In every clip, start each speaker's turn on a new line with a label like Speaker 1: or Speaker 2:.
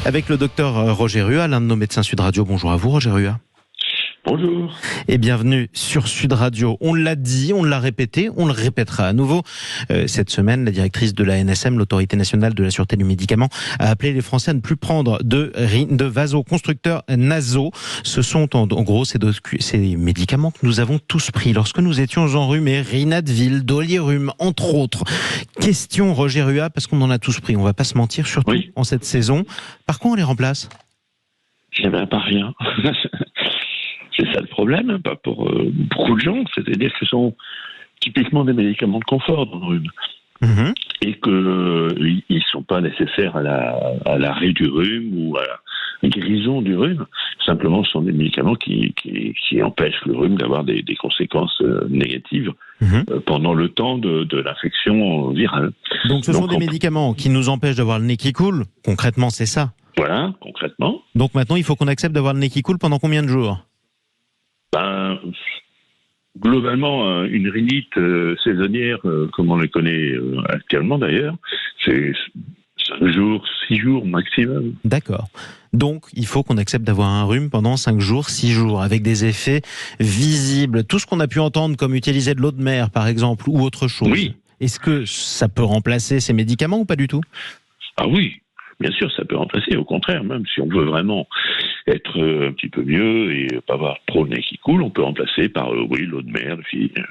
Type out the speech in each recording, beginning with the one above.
Speaker 1: avec le docteur Roger Rua, l'un de nos médecins Sud Radio. Bonjour à vous, Roger Rua.
Speaker 2: Bonjour.
Speaker 1: Et bienvenue sur Sud Radio. On l'a dit, on l'a répété, on le répétera à nouveau. Cette semaine, la directrice de la NSM, l'Autorité Nationale de la Sûreté du Médicament, a appelé les Français à ne plus prendre de vasoconstricteurs nasaux. Ce sont en gros ces médicaments que nous avons tous pris lorsque nous étions enrhumés, Rhinadvil, Dolirum, entre autres. Question Roger Rua, parce qu'on en a tous pris, on va pas se mentir, surtout en cette saison. Par quoi on les remplace ?
Speaker 2: Eh bien, par rien. C'est ça le problème, pas pour beaucoup de gens. C'est-à-dire que ce sont typiquement des médicaments de confort dans le rhume. Et qu'ils ne sont pas nécessaires à l'arrêt du rhume ou à la guérison du rhume. Simplement, ce sont des médicaments qui empêchent le rhume d'avoir des conséquences négatives pendant le temps de l'infection virale.
Speaker 1: Donc ce sont des médicaments qui nous empêchent d'avoir le nez qui coule. Concrètement, c'est ça.
Speaker 2: Voilà, concrètement.
Speaker 1: Donc maintenant, il faut qu'on accepte d'avoir le nez qui coule pendant combien de jours ?
Speaker 2: Globalement, une rhinite saisonnière, comme on le connaît actuellement d'ailleurs, c'est 5 jours, 6 jours maximum.
Speaker 1: D'accord. Donc, il faut qu'on accepte d'avoir un rhume pendant 5 jours, 6 jours, avec des effets visibles. Tout ce qu'on a pu entendre comme utiliser de l'eau de mer, par exemple, ou autre chose.
Speaker 2: Oui.
Speaker 1: Est-ce que ça peut remplacer ces médicaments ou pas du tout ?
Speaker 2: Ah oui, bien sûr, ça peut remplacer. Au contraire, même si on veut vraiment être un petit peu mieux et pas avoir trop le nez qui coule, on peut remplacer par l'eau de mer.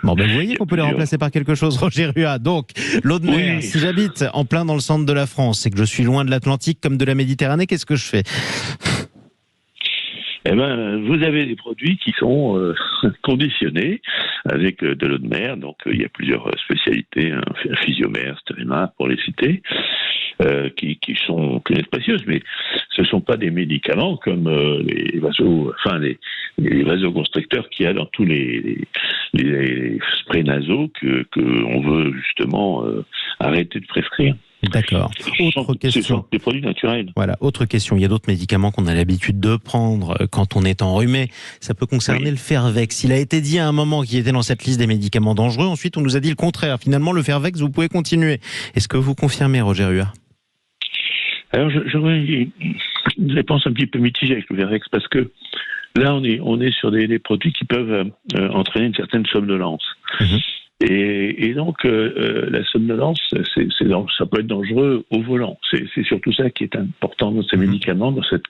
Speaker 1: Bon, vous voyez qu'on peut les remplacer par quelque chose, Roger Rua. Donc, l'eau de mer, si j'habite en plein dans le centre de la France et que je suis loin de l'Atlantique comme de la Méditerranée, qu'est-ce que je fais ?
Speaker 2: Eh ben, vous avez des produits qui sont conditionnés avec de l'eau de mer. Donc, il y a plusieurs spécialités, physiomère, stéréma, pour les citer, qui sont plus précieuses. Mais ce ne sont pas des médicaments comme les vasoconstricteurs qu'il y a dans tous les sprays nasaux que on veut justement arrêter de prescrire.
Speaker 1: D'accord. Autre question.
Speaker 2: Ce sont des produits naturels.
Speaker 1: Voilà, autre question. Il y a d'autres médicaments qu'on a l'habitude de prendre quand on est enrhumé. Ça peut concerner le Fervex. Il a été dit à un moment qu'il était dans cette liste des médicaments dangereux. Ensuite, on nous a dit le contraire. Finalement, le Fervex, vous pouvez continuer. Est-ce que vous confirmez, Roger Rua ?
Speaker 2: Alors, j'aurais une réponse un petit peu mitigée avec le Fervex parce que là, on est sur des produits qui peuvent entraîner une certaine somnolence. Et donc, la somnolence, ça peut être dangereux au volant. C'est surtout ça qui est important dans ces médicaments, dans cette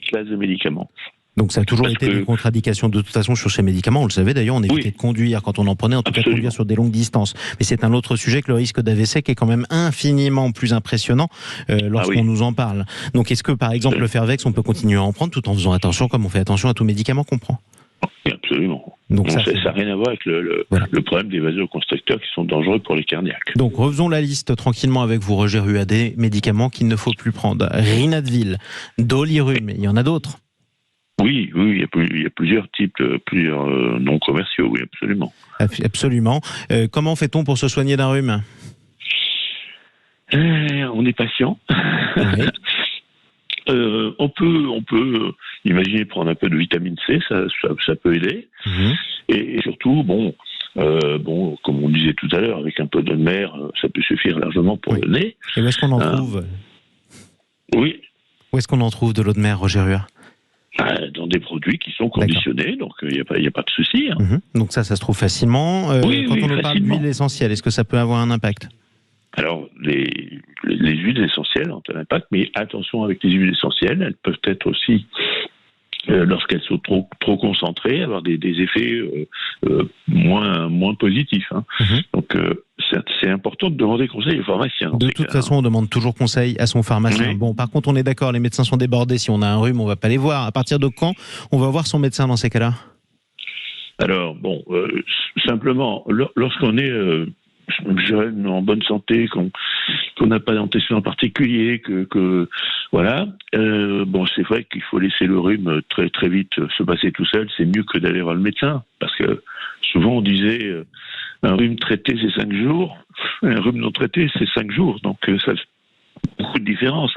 Speaker 2: classe de médicaments.
Speaker 1: Donc ça a toujours été une contre-indication de toute façon sur ces médicaments. On le savait d'ailleurs, on évitait de conduire quand on en prenait, en tout cas de conduire sur des longues distances. Mais c'est un autre sujet que le risque d'AVC qui est quand même infiniment plus impressionnant lorsqu'on nous en parle. Donc est-ce que par exemple le Fervex, on peut continuer à en prendre tout en faisant attention comme on fait attention à tout médicament qu'on prend ?
Speaker 2: Absolument. Donc ça n'a rien à voir avec le problème des vasoconstricteurs qui sont dangereux pour les cardiaques.
Speaker 1: Donc refaisons la liste tranquillement avec vous, Roger Rua, des médicaments qu'il ne faut plus prendre. Rhinadvil, Dolirum, il y en a d'autres.
Speaker 2: Oui, il y a plusieurs types, plusieurs noms commerciaux, oui, absolument.
Speaker 1: Absolument. Comment fait-on pour se soigner d'un rhume ?
Speaker 2: On est patient. On peut imaginer prendre un peu de vitamine C, ça peut aider. Et surtout, comme on disait tout à l'heure, avec un peu d'eau de mer, ça peut suffire largement pour le nez.
Speaker 1: Et où est-ce qu'on en trouve ?
Speaker 2: Oui.
Speaker 1: Où est-ce qu'on en trouve de l'eau de mer, Roger Rua ?
Speaker 2: Dans des produits qui sont conditionnés, donc il n'y a pas de souci.
Speaker 1: Donc ça se trouve facilement. Quand on nous parle d'huile essentielle, est-ce que ça peut avoir un impact ?
Speaker 2: Alors, les huiles essentielles ont un impact, mais attention avec les huiles essentielles, elles peuvent être aussi, lorsqu'elles sont trop concentrées, avoir des effets moins positifs. Donc, c'est important de demander conseil au pharmacien.
Speaker 1: De toute façon, on demande toujours conseil à son pharmacien. Bon, par contre, on est d'accord, les médecins sont débordés. Si on a un rhume, on ne va pas les voir. À partir de quand on va voir son médecin dans ces cas-là ?
Speaker 2: Alors, simplement, lorsqu'on est jeune, en bonne santé, qu'on n'a pas d'antécédents particuliers, c'est vrai qu'il faut laisser le rhume très très vite se passer tout seul. C'est mieux que d'aller voir le médecin, parce que souvent on disait un rhume traité c'est 5 jours, un rhume non traité c'est 5 jours, donc ça fait beaucoup de différence.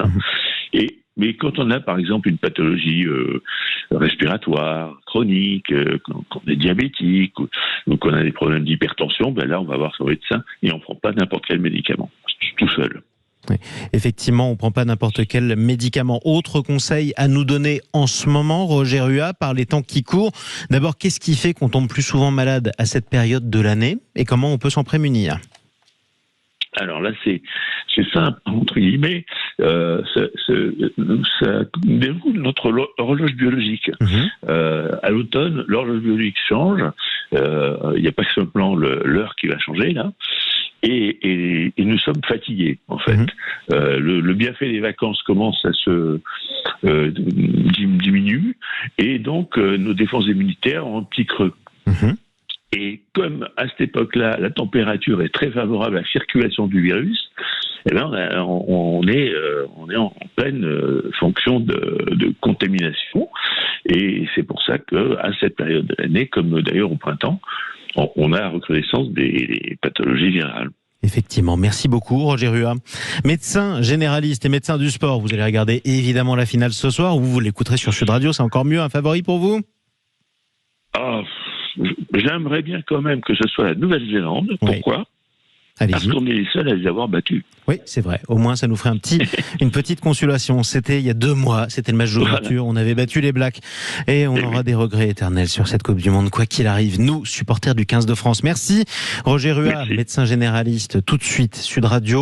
Speaker 2: Mais quand on a par exemple une pathologie respiratoire, chronique, qu'on est diabétique, ou qu'on a des problèmes d'hypertension, là on va voir son médecin et on ne prend pas n'importe quel médicament, tout seul.
Speaker 1: Oui. Effectivement, on ne prend pas n'importe quel médicament. Autre conseil à nous donner en ce moment, Roger Huat, par les temps qui courent. D'abord, qu'est-ce qui fait qu'on tombe plus souvent malade à cette période de l'année et comment on peut s'en prémunir ?
Speaker 2: Alors là, c'est simple, entre guillemets, ça déroule notre horloge biologique. À l'automne, l'horloge biologique change. Il n'y a pas simplement l'heure qui va changer, là. Et nous sommes fatigués, en fait. Le bienfait des vacances commence à se diminuer, et donc nos défenses immunitaires ont un petit creux. Et comme à cette époque-là, la température est très favorable à la circulation du virus, eh ben on est en pleine fonction de contamination. Et c'est pour ça qu'à cette période de l'année, comme d'ailleurs au printemps, on a la recrudescence des pathologies virales.
Speaker 1: Effectivement, merci beaucoup Roger Huat. Médecin généraliste et médecin du sport, vous allez regarder évidemment la finale ce soir ou vous l'écouterez sur Sud Radio, c'est encore mieux, un favori pour vous ?
Speaker 2: J'aimerais bien quand même que ce soit la Nouvelle-Zélande. Pourquoi ?
Speaker 1: Allez-y.
Speaker 2: Parce qu'on est les seuls à les avoir battus.
Speaker 1: Oui, c'est vrai. Au moins, ça nous ferait une petite consolation. C'était il y a 2 mois. C'était le match d'ouverture. On avait battu les Blacks. Et on aura des regrets éternels sur cette Coupe du Monde, quoi qu'il arrive. Nous, supporters du 15 de France. Merci, Roger Huat, médecin généraliste. Tout de suite, Sud Radio.